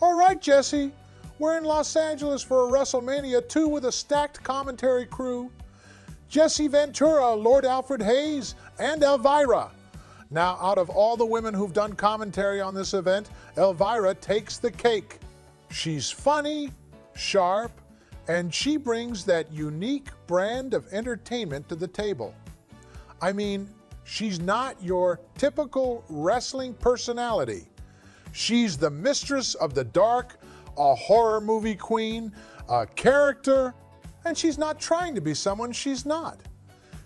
All right, Jesse, we're in Los Angeles for a WrestleMania 2 with a stacked commentary crew. Jesse Ventura, Lord Alfred Hayes, and Elvira. Now, out of all the women who've done commentary on this event, Elvira takes the cake. She's funny, sharp, and she brings that unique brand of entertainment to the table. I mean, she's not your typical wrestling personality. She's the mistress of the dark, a horror movie queen, a character, and she's not trying to be someone she's not.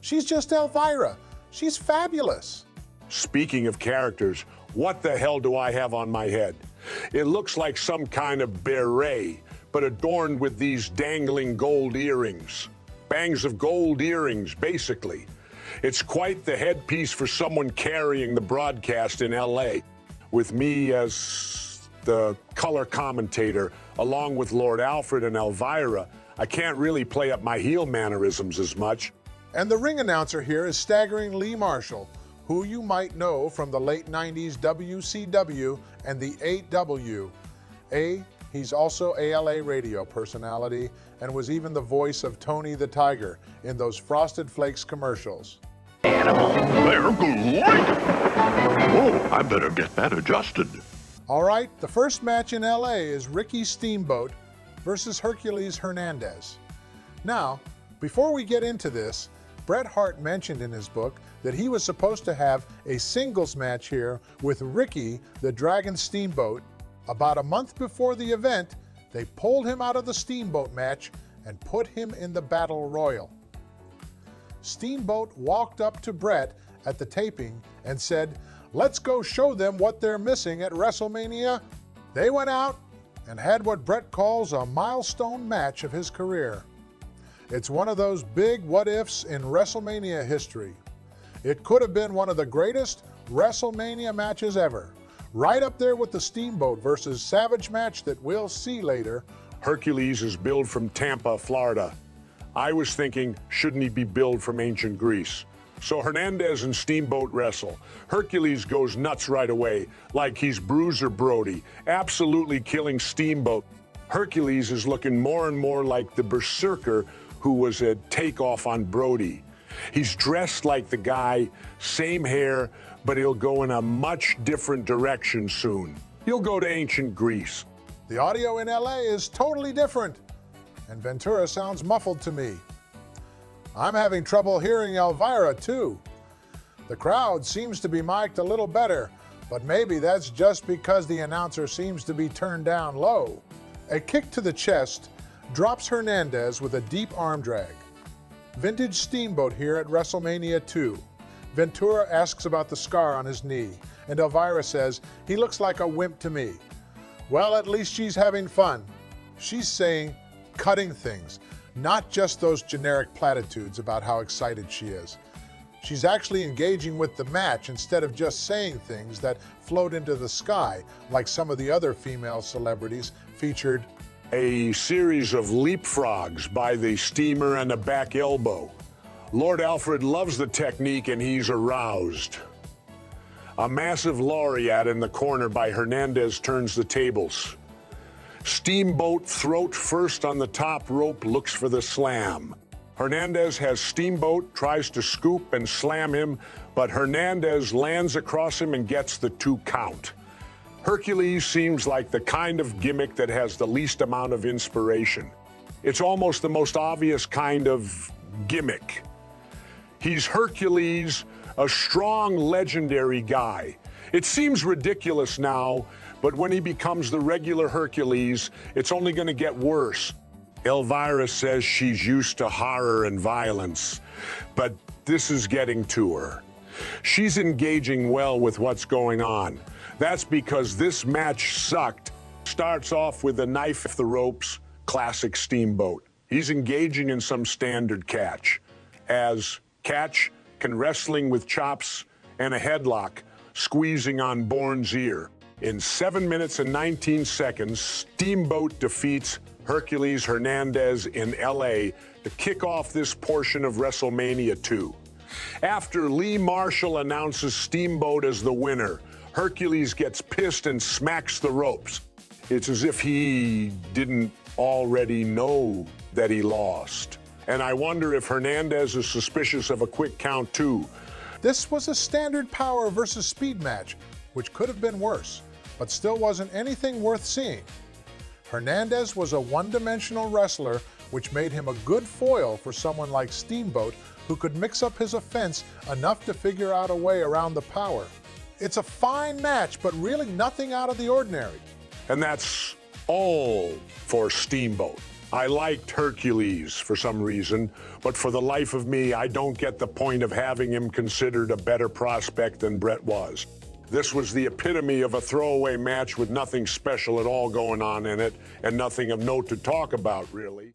She's just Elvira. She's fabulous. Speaking of characters, what the hell do I have on my head? It looks like some kind of beret, but adorned with these dangling gold earrings. Bangs of gold earrings, basically. It's quite the headpiece for someone carrying the broadcast in LA, with me as the color commentator, along with Lord Alfred and Elvira. I can't really play up my heel mannerisms as much. And the ring announcer here is staggering Lee Marshall, who you might know from the late 90s WCW and the 8W. He's also ALA radio personality and was even the voice of Tony the Tiger in those Frosted Flakes commercials. Animal, they're great! Oh, I better get that adjusted. All right, the first match in LA is Ricky Steamboat versus Hercules Hernandez. Now, before we get into this, Bret Hart mentioned in his book that he was supposed to have a singles match here with Ricky the Dragon Steamboat. About a month before the event, they pulled him out of the Steamboat match and put him in the Battle Royal. Steamboat walked up to Bret at the taping and said, "Let's go show them what they're missing at WrestleMania." They went out and had what Bret calls a milestone match of his career. It's one of those big what-ifs in WrestleMania history. It could have been one of the greatest WrestleMania matches ever, right up there with the Steamboat versus Savage match that we'll see later. Hercules is billed from Tampa, Florida. I was thinking, shouldn't he be billed from ancient Greece? So Hernandez and Steamboat wrestle. Hercules goes nuts right away, like he's Bruiser Brody, absolutely killing Steamboat. Hercules is looking more and more like the berserker who was a takeoff on Brody. He's dressed like the guy, same hair, but he'll go in a much different direction soon. He'll go to ancient Greece. The audio in LA is totally different, and Ventura sounds muffled to me. I'm having trouble hearing Elvira too. The crowd seems to be mic'd a little better, but maybe that's just because the announcer seems to be turned down low. A kick to the chest drops Hernandez with a deep arm drag. Vintage Steamboat here at WrestleMania 2. Ventura asks about the scar on his knee, and Elvira says, "He looks like a wimp to me." Well, at least she's having fun. She's saying cutting things, not just those generic platitudes about how excited she is. She's actually engaging with the match instead of just saying things that float into the sky, like some of the other female celebrities featured. A series of leapfrogs by the steamer and the back elbow. Lord Alfred loves the technique and he's aroused. A massive lariat in the corner by Hernandez turns the tables. Steamboat throat first on the top rope looks for the slam. Hernandez has Steamboat, tries to scoop and slam him, but Hernandez lands across him and gets the 2 count. Hercules seems like the kind of gimmick that has the least amount of inspiration. It's almost the most obvious kind of gimmick. He's Hercules, a strong, legendary guy. It seems ridiculous now, but when he becomes the regular Hercules, it's only going to get worse. Elvira says she's used to horror and violence, but this is getting to her. She's engaging well with what's going on. That's because this match sucked. Starts off with a knife off the ropes, classic Steamboat. He's engaging in some standard catch. As catch, can wrestling with chops and a headlock, squeezing on Bourne's ear. In 7 minutes and 19 seconds, Steamboat defeats Hercules Hernandez in LA to kick off this portion of WrestleMania 2. After Lee Marshall announces Steamboat as the winner, Hercules gets pissed and smacks the ropes. It's as if he didn't already know that he lost. And I wonder if Hernandez is suspicious of a quick count too. This was a standard power versus speed match, which could have been worse, but still wasn't anything worth seeing. Hernandez was a one-dimensional wrestler, which made him a good foil for someone like Steamboat, who could mix up his offense enough to figure out a way around the power. It's a fine match, but really nothing out of the ordinary. And that's all for Steamboat. I liked Hercules for some reason, but for the life of me, I don't get the point of having him considered a better prospect than Bret was. This was the epitome of a throwaway match with nothing special at all going on in it, and nothing of note to talk about, really.